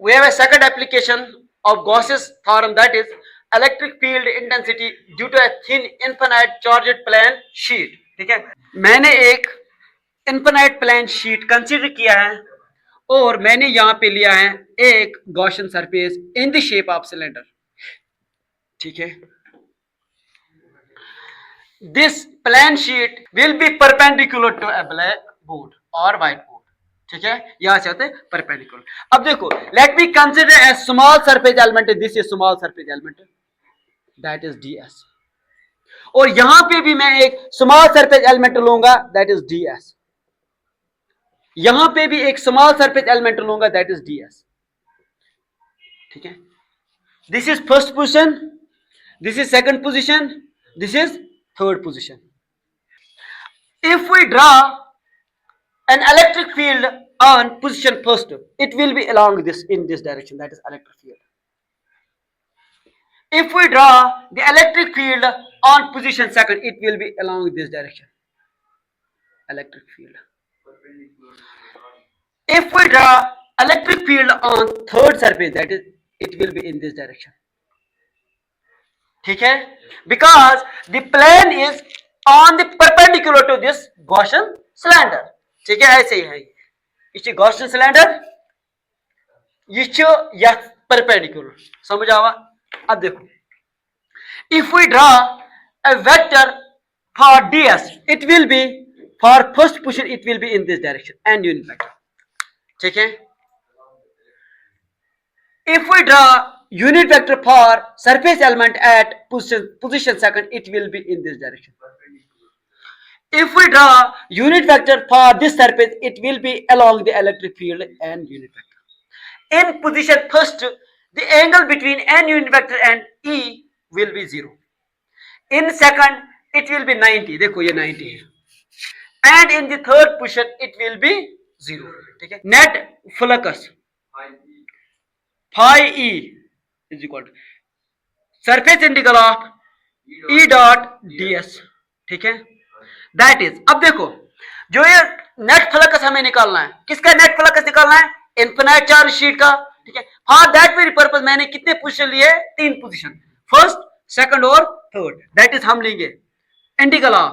we have a second application of Gauss's theorem, that is electric field intensity due to a thin infinite charged plane sheet. ठीक है, मैंने एक infinite plane sheet consider किया है और मैंने यहां पे लिया है एक Gaussian surface in the shape of cylinder. ठीक है, this plane sheet will be perpendicular to a blackboard और व्हाइट बोर्ड. ठीक है, यहां से होते हैं परपेंडिकुलर. अब देखो, let me consider a small surface element, this is small surface element, that is ds. और यहां पे भी मैं एक स्मॉल सरफेस एलिमेंट लूंगा, दैट इज ds. यहां पे भी एक स्मॉल सरफेस एलिमेंट लूंगा, दैट इज ds. ठीक है, this is first position, this is second position, this is third position. If we draw an electric field on position first, it will be along this, in this direction, that is electric field. If we draw the electric field on position second, it will be along this direction, electric field. If we draw electric field on third surface, that is, it will be in this direction. ठीक है, because the plane is on the perpendicular to this Gaussian cylinder. ठीक है, ऐसे ही है, ये Gaussian cylinder, ये perpendicular. समझ आवा? अब देखो, if we draw a vector for ds, it will be for first position, it will be in this direction and unit vector. ठीक है, if we draw unit vector for surface element at position second, it will be in this direction. If we draw unit vector for this surface, it will be along the electric field and unit vector. In position first, the angle between n unit vector and e will be 0. In second, it will be 90. देखो ये 90 है. And in the third position, it will be 0. ठीक है, net flux phi e is equal to surface integral of e dot ds. ठीक है, that is, अब देखो, जो ये नेट फ्लक्स हमें निकालना है, किसका नेट फ्लक्स निकालना है? इन्फिनाइट चार्ज शीट का. ठीक है, फॉर दैट वेरी पर्पस मैंने कितने पोजीशन लिए? 3 पोजीशन, फर्स्ट, सेकंड और थर्ड. दैट इज हम लेंगे integral of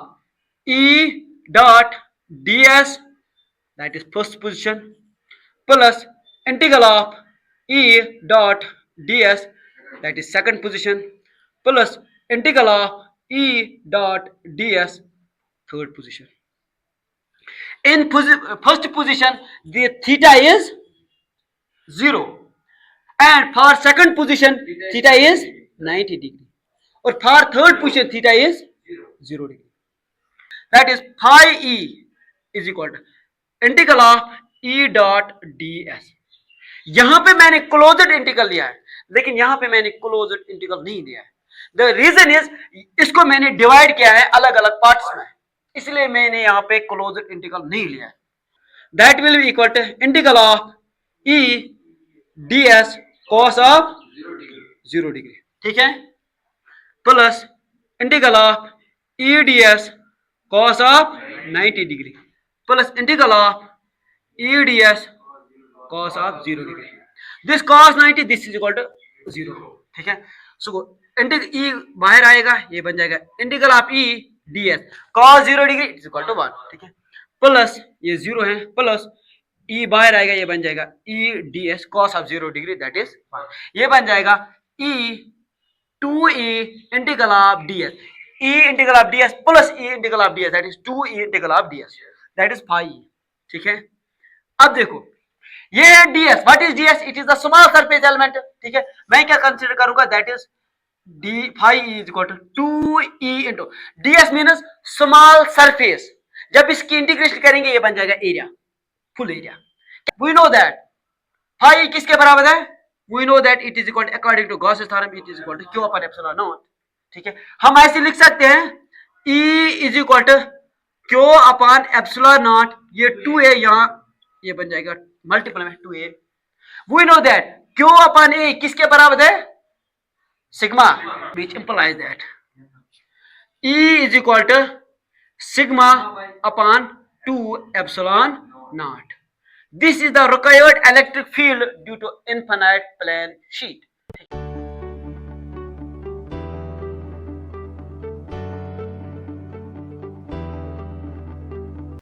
e dot ds, that is first position, plus integral of e dot ds, that is second position, plus integral of e dot ds, third position. In first position, the theta is 0, and for second position theta is 90 degree, or for third position theta is 0 degree. That is phi e is equal to integral of e dot ds. यहां पे मैंने closed integral लिया है, लेकिन यहां पे मैंने closed integral नहीं लिया है. द रीजन इज, इसको मैंने डिवाइड किया है अलग अलग पार्ट्स में, इसलिए मैंने यहां पे क्लोज्ड इंटीग्रल नहीं लिया है. That will be equal to integral of E ds cos of 0 degree. ठीक है, plus integral of E ds cos of 90 degree, plus integral of E ds cos of 0 degree. This cos 90, this is equal to 0. ठीक है, so integral e बाहर आएगा, ये बन जाएगा integral of e ds cos 0 degree is equal to 1. ठीक है, plus ये 0 है, प्लस e बाहर आएगा, ये बन जाएगा e ds cos of 0 degree, that is 1. ये बन जाएगा e 2e integral of ds, e integral of ds plus e integral of ds, that is 2e integral of ds, that is phi e. ठीक है, अब देखो, ये है ds. What is ds? It is the small surface element. ठीक है, मैं क्या कंसीडर करूंगा? That is d phi e is equal to 2e into ds means small surface. जब इसकी इंटीग्रेशन करेंगे, ये बन जाएगा area, full area. We know that phi e किसके बराबर है? We know that it is equal to, according to Gauss theorem, it is equal to q upon epsilon naught. ठीक है, हम ऐसे लिख सकते हैं e is equal to q upon epsilon naught, ये 2a यहां ये बन जाएगा मल्टीपल में 2a. We know that q अपॉन a किसके बराबर है? Sigma, which implies that e is equal to sigma upon 2 epsilon naught. This is the required electric field due to infinite plane sheet.